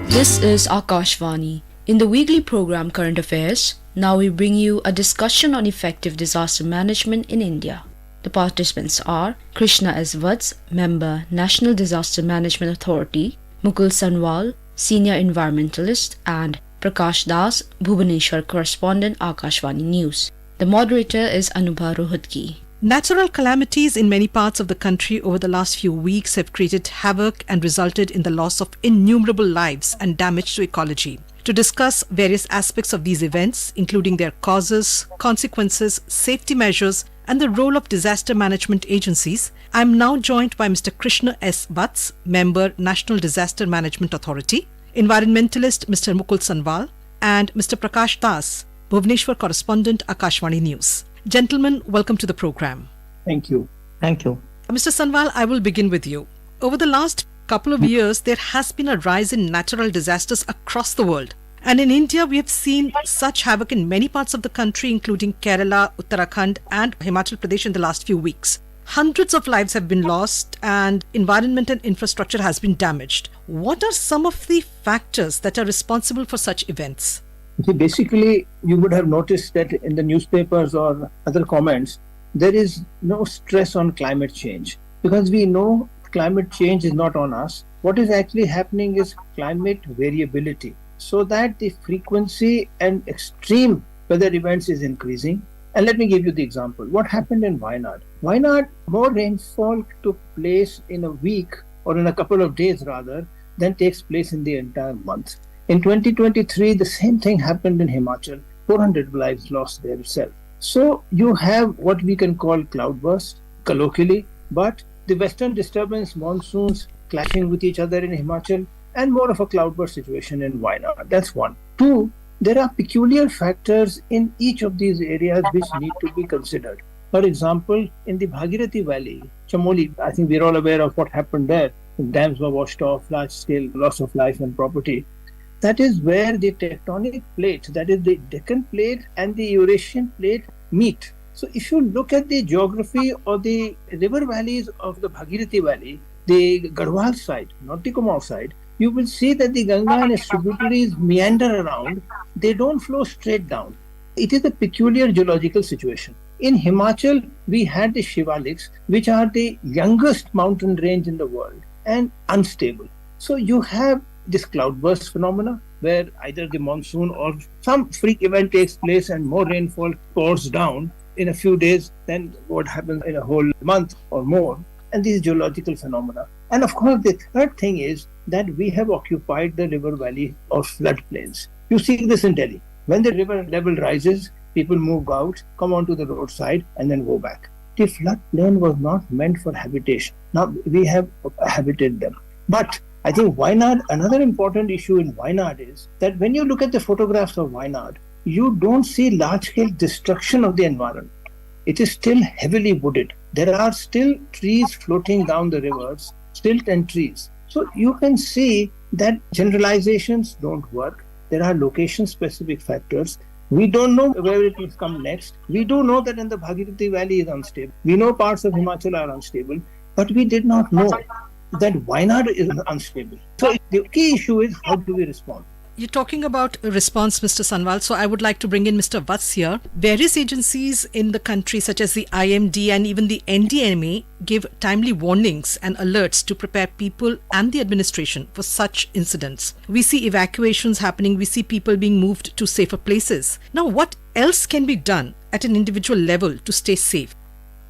This is Akashvani. In the weekly program Current Affairs, now we bring you a discussion on effective disaster management in India. The participants are Krishna S. Vats, Member, National Disaster Management Authority, Mukul Sanwal, Senior Environmentalist, and Prakash Das, Bhubaneswar Correspondent, Akashvani News. The moderator is Anubha Rohatgi. Natural calamities in many parts of the country over the last few weeks have created havoc and resulted in the loss of innumerable lives and damage to ecology. To discuss various aspects of these events, including their causes, consequences, safety measures, and the role of disaster management agencies, I am now joined by Mr. Krishna S. Vats, Member, National Disaster Management Authority, Environmentalist Mr. Mukul Sanwal, and Mr. Prakash Das, Bhubaneswar Correspondent, Akashvani News. Gentlemen, welcome to the program. Thank you. Thank you. Mr. Sanwal, I will begin with you. Over the last couple of years, there has been a rise in natural disasters across the world. And in India, we have seen such havoc in many parts of the country, including Kerala, Uttarakhand, and Himachal Pradesh in the last few weeks. Hundreds of lives have been lost and environment and infrastructure has been damaged. What are some of the factors that are responsible for such events? Basically, you would have noticed that in the newspapers or other comments, there is no stress on climate change because we know climate change is not on us. What is actually happening is climate variability, so that the frequency and extreme weather events is increasing. And let me give you the example. What happened in Wayanad? Wayanad, more rainfall took place in a week or in a couple of days rather than takes place in the entire month. In 2023, the same thing happened in Himachal, 400 lives lost there itself. So you have what we can call cloudburst, colloquially, but the western disturbance monsoons clashing with each other in Himachal and more of a cloudburst situation in Wayanad. That's one. Two, there are peculiar factors in each of these areas which need to be considered. For example, in the Bhagirathi Valley, Chamoli, I think we're all aware of what happened there. Dams were washed off, large-scale loss of life and property. That is where the tectonic plate, that is the Deccan plate and the Eurasian plate meet. So if you look at the geography of the river valleys of the Bhagirathi Valley, the Garhwal side, not the Kumaon side, you will see that the Ganga and its tributaries meander around. They don't flow straight down. It is a peculiar geological situation. In Himachal, we had the Shivaliks, which are the youngest mountain range in the world and unstable. So you have this cloudburst phenomena where either the monsoon or some freak event takes place and more rainfall pours down in a few days than what happens in a whole month or more. And these geological phenomena. And of course, the third thing is that we have occupied the river valley of floodplains. You see this in Delhi. When the river level rises, people move out, come onto the roadside, and then go back. The floodplain was not meant for habitation. Now we have habited them. But I think Wayanad, another important issue in Wayanad is that when you look at the photographs of Wayanad, you don't see large-scale destruction of the environment. It is still heavily wooded. There are still trees floating down the rivers, stilt and trees. So you can see that generalizations don't work. There are location-specific factors. We don't know where it will come next. We do know that in the Bhagirathi Valley is unstable. We know parts of Himachal are unstable, but we did not know that Wayanad is unstable. So the key issue is how do we respond? You're talking about a response, Mr. Sanwal, so I would like to bring in Mr. Vats here. Various agencies in the country, such as the IMD and even the NDMA, give timely warnings and alerts to prepare people and the administration for such incidents. We see evacuations happening, we see people being moved to safer places. Now, what else can be done at an individual level to stay safe?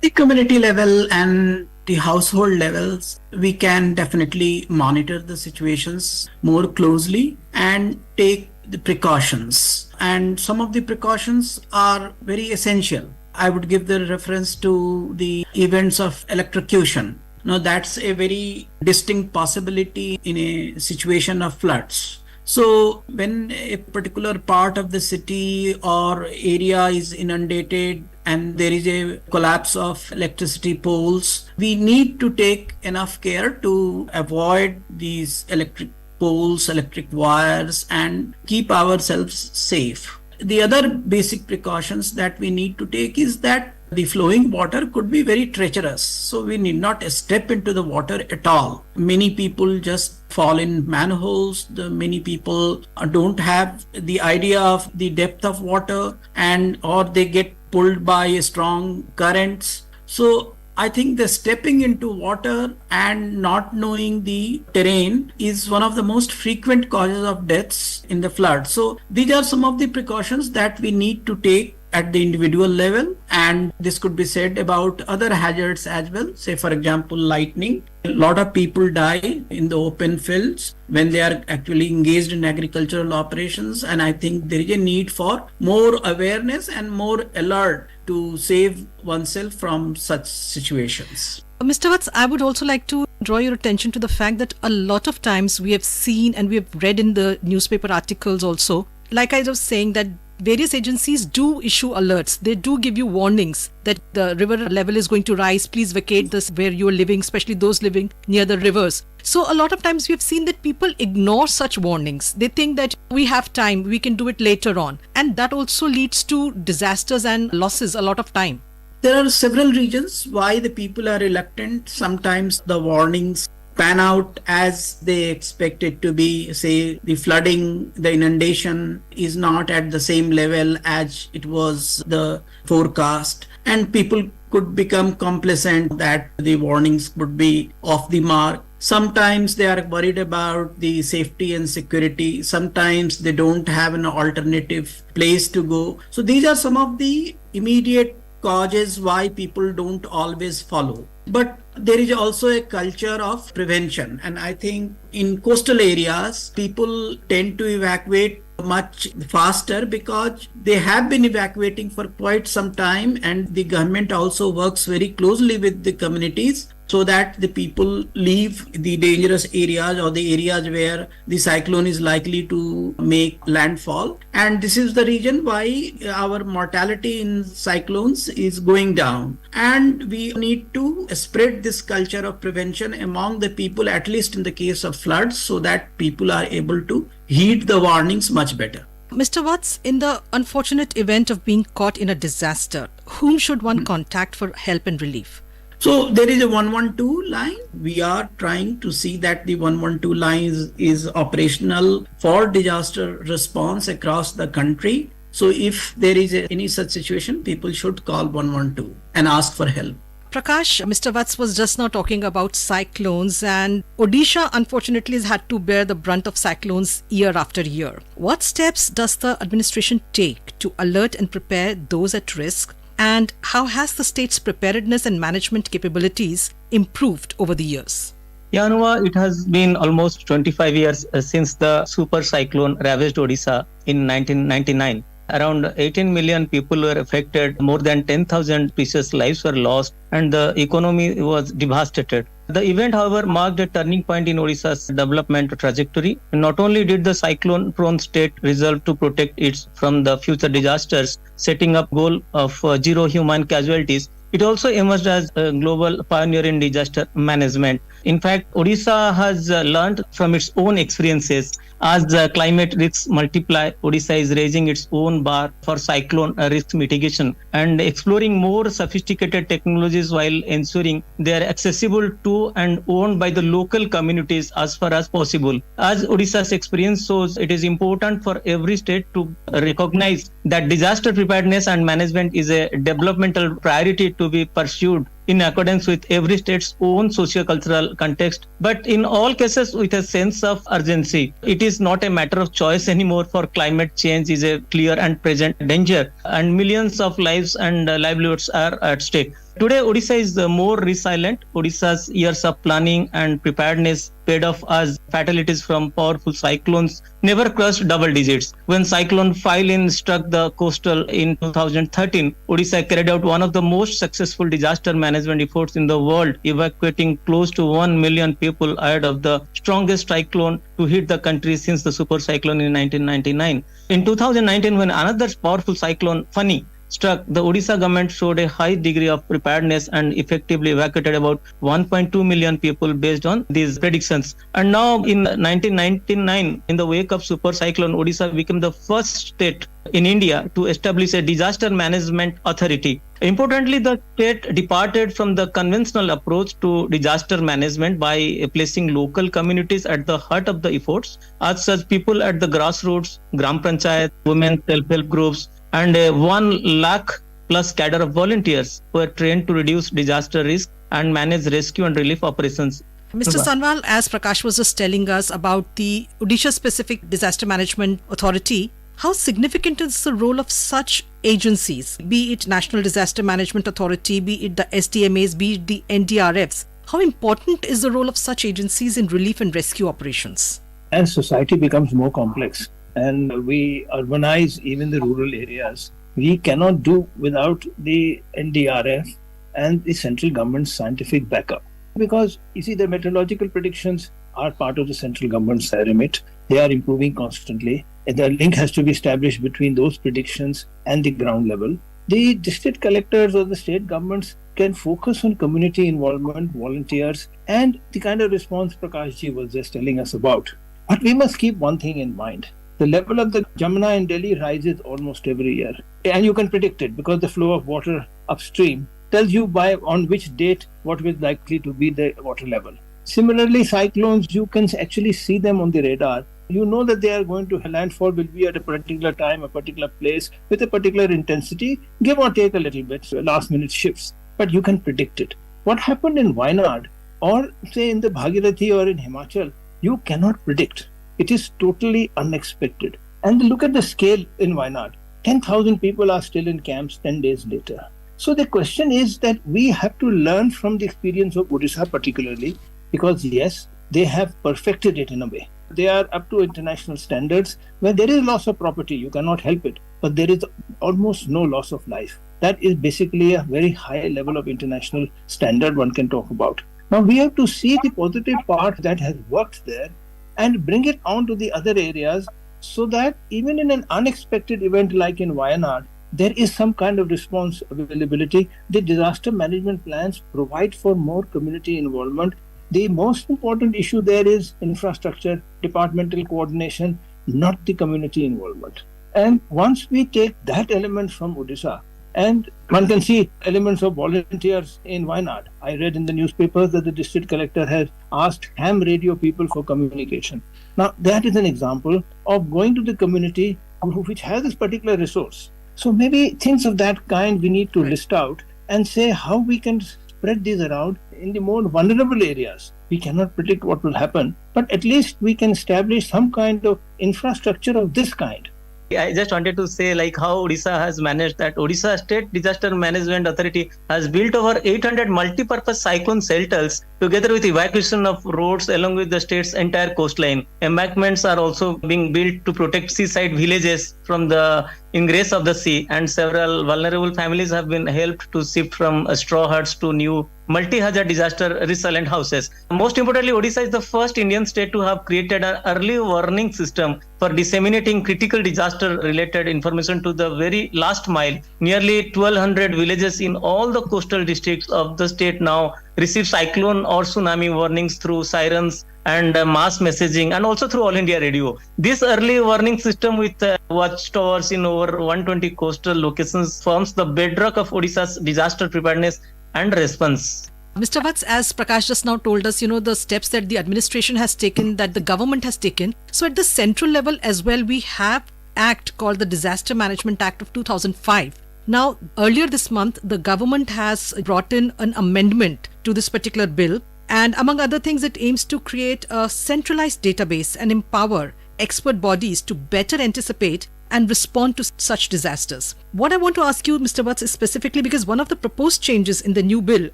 The community level and the household levels, we can definitely monitor the situations more closely and take the precautions. And some of the precautions are very essential. I would give the reference to the events of electrocution. Now that's a very distinct possibility in a situation of floods. So when a particular part of the city or area is inundated and there is a collapse of electricity poles, we need to take enough care to avoid these electric poles, electric wires, and keep ourselves safe. The other basic precautions that we need to take is that the flowing water could be very treacherous. So we need not step into the water at all. Many people just fall in manholes. Many people don't have the idea of the depth of water, and or they get pulled by strong currents. So I think the stepping into water and not knowing the terrain is one of the most frequent causes of deaths in the flood. So these are some of the precautions that we need to take at the individual level, and this could be said about other hazards as well. Say for example, lightning. A lot of people die in the open fields when they are actually engaged in agricultural operations, and I think there is a need for more awareness and more alert to save oneself from such situations. Mr. Watts, I would also like to draw your attention to the fact that a lot of times we have seen and we have read in the newspaper articles also, like I was saying, that various agencies do issue alerts. They do give you warnings that the river level is going to rise. Please vacate this where you are living, especially those living near the rivers. So a lot of times we have seen that people ignore such warnings. They think that we have time, we can do it later on. And that also leads to disasters and losses a lot of time. There are several reasons why the people are reluctant. Sometimes the warnings pan out as they expect it to be. Say the flooding, the inundation is not at the same level as it was the forecast, and people could become complacent that the warnings would be off the mark. Sometimes they are worried about the safety and security. Sometimes they don't have an alternative place to go. So these are some of the immediate causes why people don't always follow. But there is also a culture of prevention, and I think in coastal areas people tend to evacuate much faster because they have been evacuating for quite some time, and the government also works very closely with the communities so that the people leave the dangerous areas or the areas where the cyclone is likely to make landfall. And this is the reason why our mortality in cyclones is going down. And we need to spread this culture of prevention among the people, at least in the case of floods, so that people are able to heed the warnings much better. Mr. Watts, in the unfortunate event of being caught in a disaster, whom should one contact for help and relief? So there is a 112 line. We are trying to see that the 112 line is operational for disaster response across the country. So if there is any such situation, people should call 112 and ask for help. Prakash, Mr. Watts was just now talking about cyclones, and Odisha unfortunately has had to bear the brunt of cyclones year after year. What steps does the administration take to alert and prepare those at risk? And how has the state's preparedness and management capabilities improved over the years? Yeah, Anuva, it has been almost 25 years since the super cyclone ravaged Odisha in 1999. Around 18 million people were affected, more than 10,000 precious lives were lost, and the economy was devastated. The event, however, marked a turning point in Odisha's development trajectory. Not only did the cyclone-prone state resolve to protect it from the future disasters, setting up goal of zero human casualties, it also emerged as a global pioneer in disaster management. In fact, Odisha has learned from its own experiences. As the climate risks multiply, Odisha is raising its own bar for cyclone risk mitigation and exploring more sophisticated technologies while ensuring they are accessible to and owned by the local communities as far as possible. As Odisha's experience shows, it is important for every state to recognize that disaster preparedness and management is a developmental priority to be pursued in accordance with every state's own socio-cultural context, but in all cases with a sense of urgency. It is not a matter of choice anymore, for climate change is a clear and present danger, and millions of lives and livelihoods are at stake. Today, Odisha is more resilient. Odisha's years of planning and preparedness paid off as fatalities from powerful cyclones never crossed double digits. When Cyclone Phylline struck the coastal in 2013, Odisha carried out one of the most successful disaster management efforts in the world, evacuating close to 1 million people ahead of the strongest cyclone to hit the country since the super cyclone in 1999. In 2019, when another powerful cyclone, Fani, struck, the Odisha government showed a high degree of preparedness and effectively evacuated about 1.2 million people based on these predictions. And now in 1999, in the wake of super cyclone, Odisha became the first state in India to establish a disaster management authority. Importantly, the state departed from the conventional approach to disaster management by placing local communities at the heart of the efforts. As such, people at the grassroots, Gram Panchayat, women self-help groups, and a 1 lakh plus cadre of volunteers were trained to reduce disaster risk and manage rescue and relief operations. Mr. Sanwal, as Prakash was just telling us about the Odisha specific disaster management authority, how significant is the role of such agencies, be it National Disaster Management Authority, be it the SDMAs, be it the NDRFs? How important is the role of such agencies in relief and rescue operations? As society becomes more complex and we urbanize even the rural areas, we cannot do without the NDRF and the central government's scientific backup. Because you see, the meteorological predictions are part of the central government's remit. They are improving constantly. The link has to be established between those predictions and the ground level. The district collectors or the state governments can focus on community involvement, volunteers, and the kind of response Prakash ji was just telling us about. But we must keep one thing in mind. The level of the Jamuna in Delhi rises almost every year. And you can predict it because the flow of water upstream tells you on which date what is likely to be the water level. Similarly, cyclones, you can actually see them on the radar. You know that they are going to landfall will be at a particular time, a particular place, with a particular intensity, give or take a little bit, so last minute shifts. But you can predict it. What happened in Wayanad, or say in the Bhagirathi or in Himachal, you cannot predict. It is totally unexpected. And look at the scale in Wayanad. 10,000 people are still in camps 10 days later. So the question is that we have to learn from the experience of Odisha particularly, because yes, they have perfected it in a way. They are up to international standards where there is loss of property, you cannot help it, but there is almost no loss of life. That is basically a very high level of international standard one can talk about. Now we have to see the positive part that has worked there and bring it on to the other areas so that even in an unexpected event like in Wayanad, there is some kind of response availability. The disaster management plans provide for more community involvement. The most important issue there is infrastructure, departmental coordination, not the community involvement. And once we take that element from Odisha, and one can see elements of volunteers in Wayanad. I read in the newspapers that the district collector has asked ham radio people for communication. Now, that is an example of going to the community which has this particular resource. So maybe things of that kind we need to list out and say how we can spread these around in the more vulnerable areas. We cannot predict what will happen, but at least we can establish some kind of infrastructure of this kind. I just wanted to say like how Odisha has managed that. Odisha State Disaster Management Authority has built over 800 multi-purpose cyclone shelters together with evacuation of roads along with the state's entire coastline. Embankments are also being built to protect seaside villages from the ingress of the sea, and several vulnerable families have been helped to shift from straw huts to new multi-hazard disaster resilient houses. Most importantly, Odisha is the first Indian state to have created an early warning system for disseminating critical disaster-related information to the very last mile. Nearly 1,200 villages in all the coastal districts of the state now receive cyclone or tsunami warnings through sirens and mass messaging, and also through All India Radio. This early warning system with watchtowers in over 120 coastal locations forms the bedrock of Odisha's disaster preparedness and response. Mr. Vats, as Prakash just now told us, the steps that the administration has taken, that the government has taken. So at the central level as well, we have act called the Disaster Management Act of 2005. Now, earlier this month, the government has brought in an amendment to this particular bill. And among other things, it aims to create a centralized database and empower expert bodies to better anticipate and respond to such disasters. What I want to ask you, Mr. Vats, is specifically because one of the proposed changes in the new bill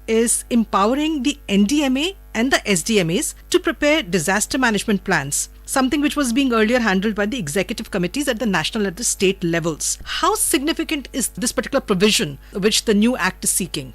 is empowering the NDMA and the SDMAs to prepare disaster management plans, something which was being earlier handled by the executive committees at the national and the state levels. How significant is this particular provision which the new act is seeking?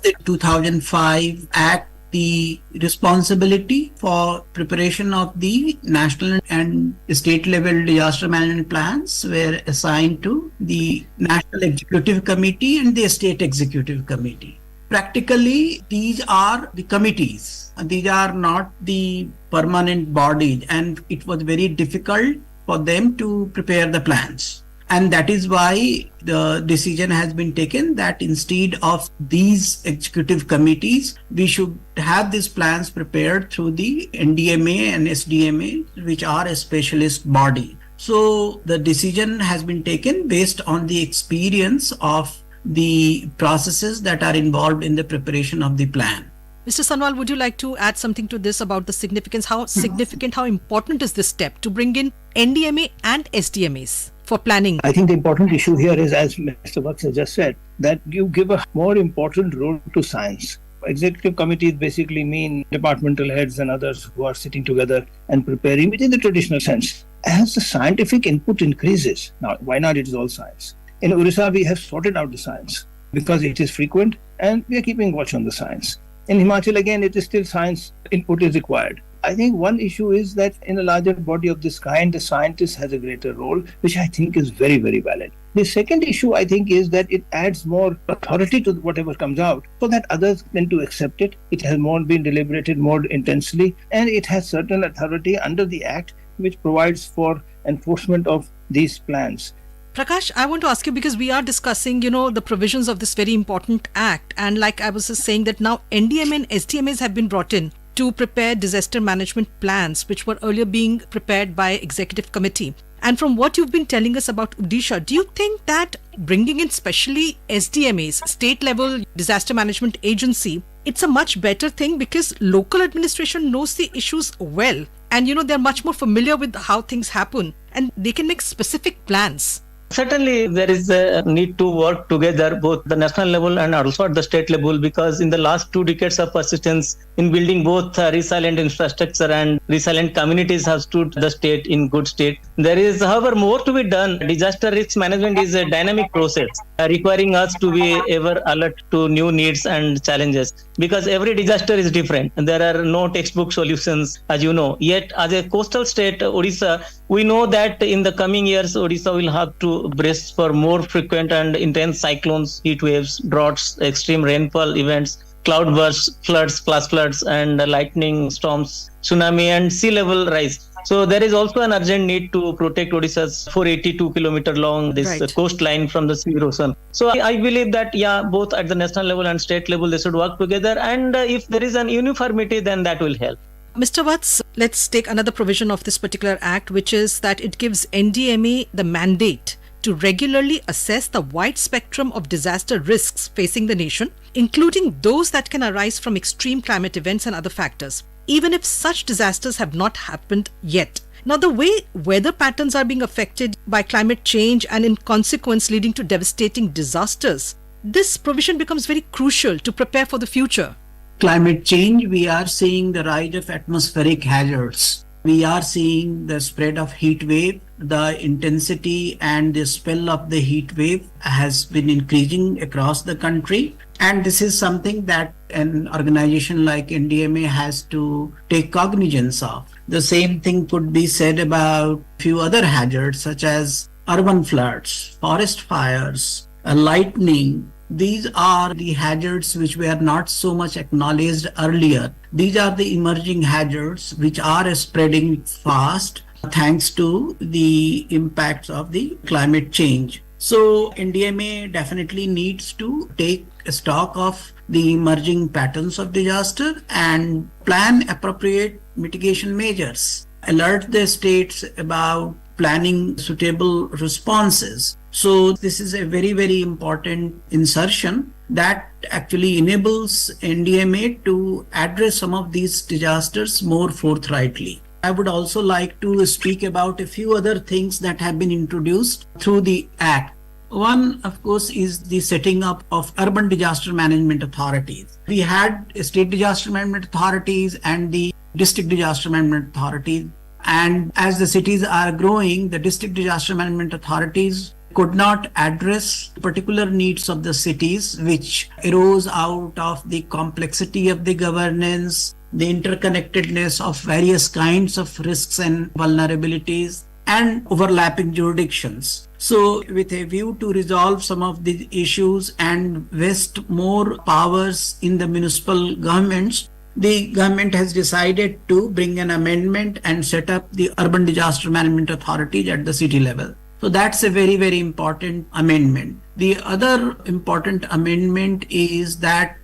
The 2005 Act the responsibility for preparation of the national and state level disaster management plans were assigned to the National Executive Committee and the State Executive Committee. Practically, these are the committees. These are not the permanent bodies, and it was very difficult for them to prepare the plans. And that is why the decision has been taken that instead of these executive committees, we should have these plans prepared through the NDMA and SDMA, which are a specialist body. So the decision has been taken based on the experience of the processes that are involved in the preparation of the plan. Mr. Sanwal, would you like to add something to this about the significance? How significant, how important is this step to bring in NDMA and SDMAs for planning? I think the important issue here is, as Mr. Vats has just said, that you give a more important role to science. Executive committees basically mean departmental heads and others who are sitting together and preparing within the traditional sense. As the scientific input increases, now why not it is all science? In Odisha, we have sorted out the science because it is frequent and we are keeping watch on the science. In Himachal, again, it is still science input is required. I think one issue is that in a larger body of this kind, the scientist has a greater role, which I think is very, very valid. The second issue, I think, is that it adds more authority to whatever comes out so that others tend to accept it. It has more been deliberated more intensely, and it has certain authority under the Act, which provides for enforcement of these plans. Prakash, I want to ask you, because we are discussing, the provisions of this very important act. And like I was just saying that now NDMA and SDMAs have been brought in to prepare disaster management plans, which were earlier being prepared by executive committee. And from what you've been telling us about Odisha, do you think that bringing in specially SDMAs, state level disaster management agency, it's a much better thing because local administration knows the issues well. And, they're much more familiar with how things happen and they can make specific plans. Certainly, there is a need to work together, both the national level and also at the state level, because in the last 2 decades of persistence in building both resilient infrastructure and resilient communities have stood the state in good state. There is, however, more to be done. Disaster risk management is a dynamic process, requiring us to be ever alert to new needs and challenges, because every disaster is different. There are no textbook solutions, as you know. Yet, as a coastal state, Odisha, we know that in the coming years, Odisha will have to brace for more frequent and intense cyclones, heat waves, droughts, extreme rainfall events, cloud bursts, floods, flash floods, and lightning storms, tsunami, and sea level rise. So there is also an urgent need to protect Odisha's 482 kilometer long coastline from the sea erosion. So I believe that both at the national level and state level they should work together, and if there is an uniformity, then that will help. Mr. Vats, let's take another provision of this particular act, which is that it gives NDMA the mandate to regularly assess the wide spectrum of disaster risks facing the nation, including those that can arise from extreme climate events and other factors, even if such disasters have not happened yet. Now, the way weather patterns are being affected by climate change and in consequence leading to devastating disasters, this provision becomes very crucial to prepare for the future. Climate change, we are seeing the rise of atmospheric hazards. We are seeing the spread of heat wave. The intensity and the spell of the heat wave has been increasing across the country. And this is something that an organization like NDMA has to take cognizance of. The same thing could be said about few other hazards such as urban floods, forest fires, lightning. These are the hazards which were not so much acknowledged earlier. These are the emerging hazards which are spreading fast thanks to the impacts of the climate change. So NDMA definitely needs to take stock of the emerging patterns of disaster and plan appropriate mitigation measures. Alert the states about planning suitable responses. So this is a very, very important insertion that actually enables NDMA to address some of these disasters more forthrightly. I would also like to speak about a few other things that have been introduced through the Act. One, of course, is the setting up of urban disaster management authorities. We had state disaster management authorities and the district disaster management authorities. And as the cities are growing, the district disaster management authorities could not address particular needs of the cities, which arose out of the complexity of the governance, the interconnectedness of various kinds of risks and vulnerabilities, and overlapping jurisdictions. So, with a view to resolve some of the issues and vest more powers in the municipal governments, the government has decided to bring an amendment and set up the Urban Disaster Management Authority at the city level. So that's a very, very important amendment. The other important amendment is that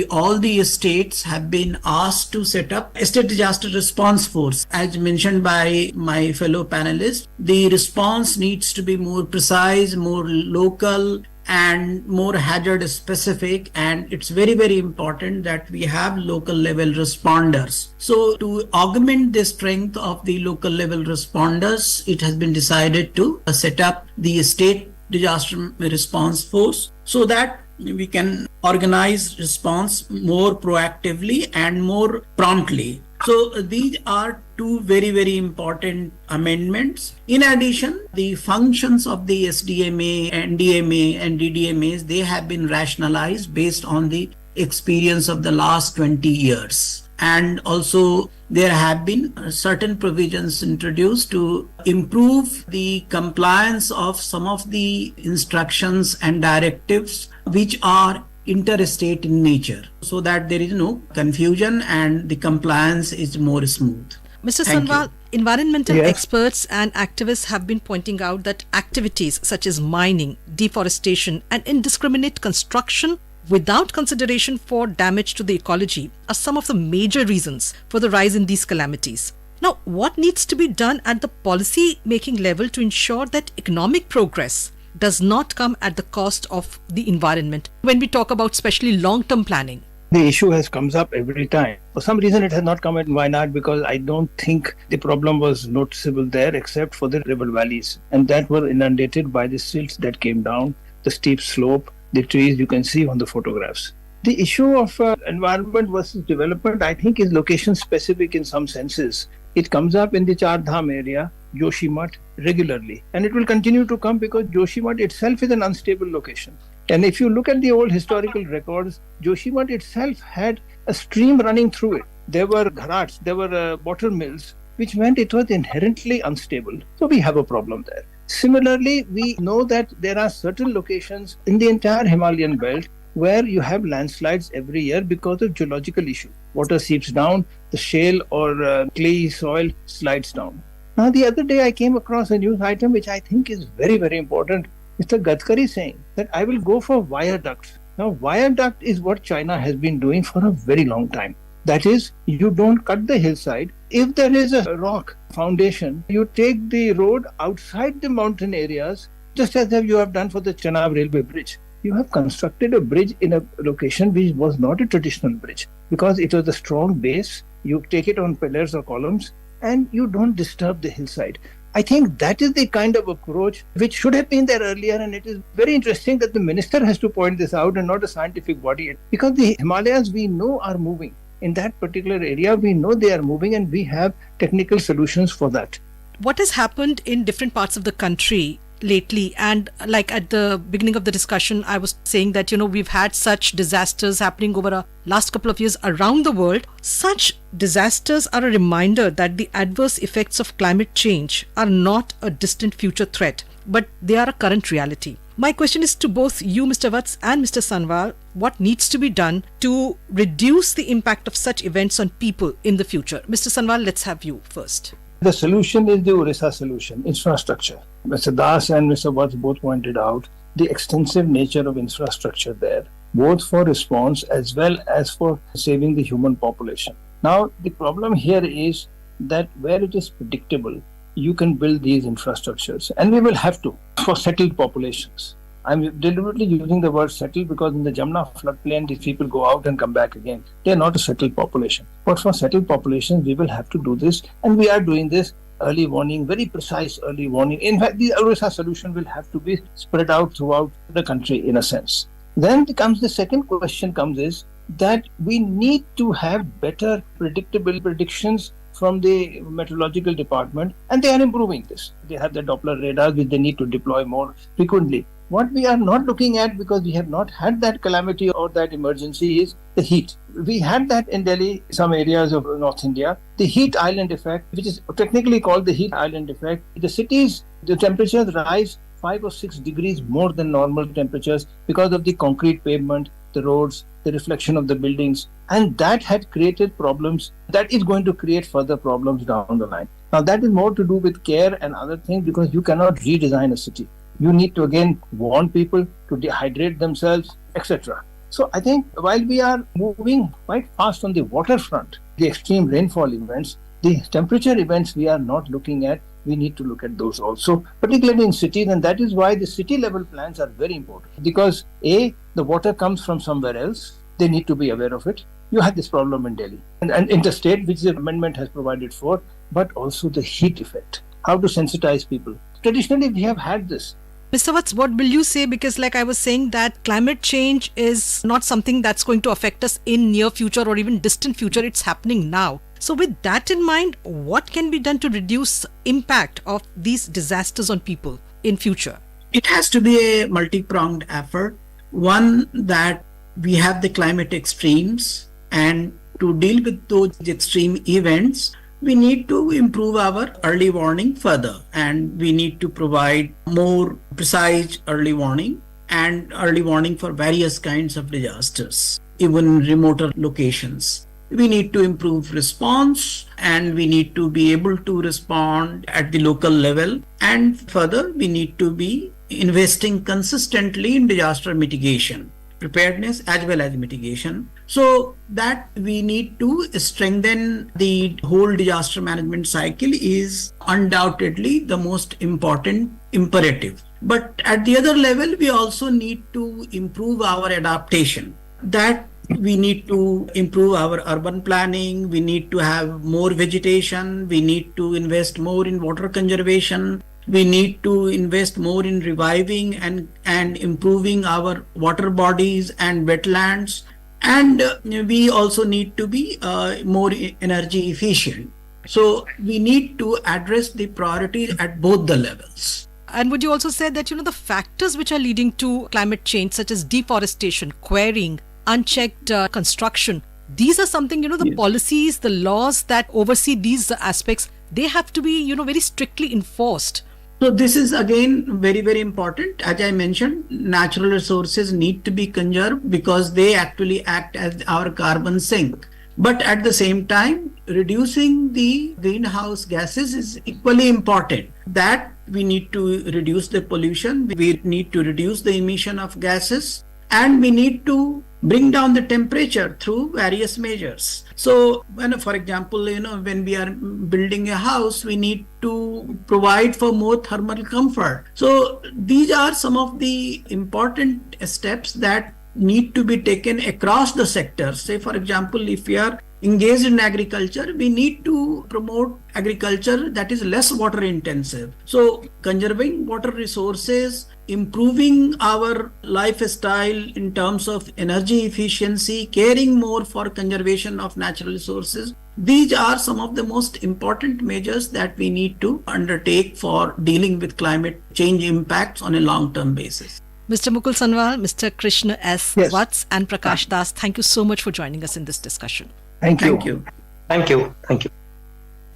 all the states have been asked to set up a state disaster response force. As mentioned by my fellow panelists, the response needs to be more precise, more local, and more hazard specific, and it's very, very important that we have local level responders. So to augment the strength of the local level responders, it has been decided to set up the state disaster response force so that we can organize response more proactively and more promptly. So these are two very, very important amendments. In addition, the functions of the SDMA, NDMA and DDMAs, they have been rationalized based on the experience of the last 20 years. And also there have been certain provisions introduced to improve the compliance of some of the instructions and directives which are interstate in nature, so that there is no confusion and the compliance is more smooth. Mr. Thank Sanwal, you. environmental Yes. experts and activists have been pointing out that activities such as mining, deforestation, and indiscriminate construction without consideration for damage to the ecology are some of the major reasons for the rise in these calamities. Now, what needs to be done at the policy making level to ensure that economic progress does not come at the cost of the environment when we talk about especially long-term planning? The issue has comes up every time. For some reason, it has not come at Wayanad because I don't think the problem was noticeable there except for the river valleys, and that were inundated by the silts that came down, the steep slope, the trees you can see on the photographs. The issue of environment versus development, I think, is location specific in some senses. It comes up in the Char Dham area, Joshimath, regularly, and it will continue to come because Joshimath itself is an unstable location. And if you look at the old historical records, Joshimath itself had a stream running through it. There were gharats, there were water mills, which meant it was inherently unstable. So we have a problem there. Similarly, we know that there are certain locations in the entire Himalayan belt where you have landslides every year because of geological issue. Water seeps down, the shale or clay soil slides down. Now, the other day I came across a news item which I think is very, very important. Mr. Gadkari saying that I will go for viaducts. Now, viaduct is what China has been doing for a very long time. That is, you don't cut the hillside. If there is a rock foundation, you take the road outside the mountain areas, just as you have done for the Chenab railway bridge. You have constructed a bridge in a location which was not a traditional bridge because it was a strong base. You take it on pillars or columns and you don't disturb the hillside. I think that is the kind of approach which should have been there earlier, and it is very interesting that the minister has to point this out and not a scientific body, because the Himalayas we know are moving. In that particular area, we know they are moving and we have technical solutions for that. What has happened in different parts of the country lately, and like at the beginning of the discussion I was saying that we've had such disasters happening over a last couple of years around the world. Such disasters are a reminder that the adverse effects of climate change are not a distant future threat, but they are a current reality. My question is to both you, Mr. Vats, and Mr. Sanwal, what needs to be done to reduce the impact of such events on people in the future? Mr. Sanwal, let's have you first. The solution is the Odisha solution, infrastructure. Mr. Das and Mr. Vats both pointed out the extensive nature of infrastructure there, both for response as well as for saving the human population. Now, the problem here is that where it is predictable, you can build these infrastructures, and we will have to for settled populations. I'm deliberately using the word settled because in the Jamna floodplain, these people go out and come back again. They are not a settled population. But for settled populations, we will have to do this, and we are doing this. Early warning, very precise early warning. In fact, the Odisha solution will have to be spread out throughout the country in a sense. Then comes the second question is that we need to have better predictable predictions from the meteorological department, and they are improving this. They have the Doppler radars which they need to deploy more frequently. What we are not looking at, because we have not had that calamity or that emergency, is the heat. We had that in Delhi, some areas of North India. The heat island effect, which is technically called the heat island effect. The cities, the temperatures rise 5 or 6 degrees more than normal temperatures because of the concrete pavement, the roads, the reflection of the buildings. And that had created problems. That is going to create further problems down the line. Now, that is more to do with care and other things, because you cannot redesign a city. You need to again warn people to dehydrate themselves, etc. So I think while we are moving quite fast on the waterfront, the extreme rainfall events, the temperature events we are not looking at, we need to look at those also, particularly in cities. And that is why the city level plans are very important, because A, the water comes from somewhere else. They need to be aware of it. You had this problem in Delhi and interstate, which the amendment has provided for, but also the heat effect, how to sensitize people. Traditionally, we have had this. Mr. Vats, what will you say? Because like I was saying, that climate change is not something that's going to affect us in near future or even distant future. It's happening now. So with that in mind, what can be done to reduce impact of these disasters on people in future? It has to be a multi-pronged effort. One, that we have the climate extremes, and to deal with those extreme events, we need to improve our early warning further, and we need to provide more precise early warning and early warning for various kinds of disasters, even remoter locations. We need to improve response, and we need to be able to respond at the local level. And further, we need to be investing consistently in disaster mitigation, preparedness as well as mitigation, so that we need to strengthen the whole disaster management cycle is undoubtedly the most important imperative. But at the other level, we also need to improve our adaptation. That we need to improve our urban planning, we need to have more vegetation, we need to invest more in water conservation, we need to invest more in reviving and improving our water bodies and wetlands, and we also need to be more energy efficient. So we need to address the priorities at both the levels. And would you also say that, the factors which are leading to climate change, such as deforestation, quarrying, unchecked construction, these are something, the policies, the laws that oversee these aspects, they have to be, very strictly enforced. So this is again very, very important. As I mentioned, natural resources need to be conserved because they actually act as our carbon sink. But at the same time, reducing the greenhouse gases is equally important. That we need to reduce the pollution, we need to reduce the emission of gases, and we need to bring down the temperature through various measures. So when, for example, when we are building a house, we need to provide for more thermal comfort. So these are some of the important steps that need to be taken across the sectors. Say, for example, if we are engaged in agriculture, we need to promote agriculture that is less water intensive. So conserving water resources, improving our lifestyle in terms of energy efficiency, caring more for conservation of natural resources, these are some of the most important measures that we need to undertake for dealing with climate change impacts on a long-term basis. Mr. Mukul Sanwal, Mr. Krishna S. Yes. Vats and Prakash Das, thank you so much for joining us in this discussion. Thank you. Thank you. Thank you. Thank you.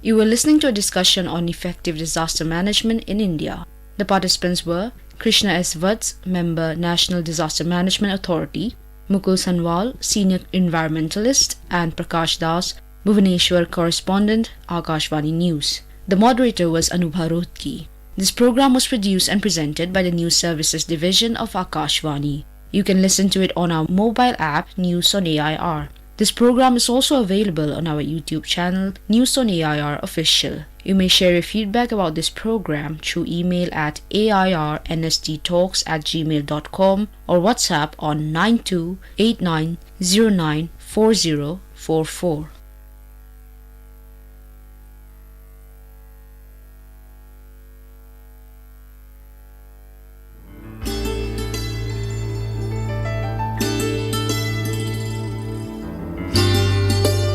You were listening to a discussion on effective disaster management in India. The participants were Krishna S. Vats, Member, National Disaster Management Authority, Mukul Sanwal, Senior Environmentalist, and Prakash Das, Bhubaneswar Correspondent, Akashvani News. The moderator was Anubha Rothki. This program was produced and presented by the News Services Division of Akashvani. You can listen to it on our mobile app, News on AIR. This program is also available on our YouTube channel, News on AIR Official. You may share your feedback about this program through email at airnsttalks@gmail.com or WhatsApp on 9289094044.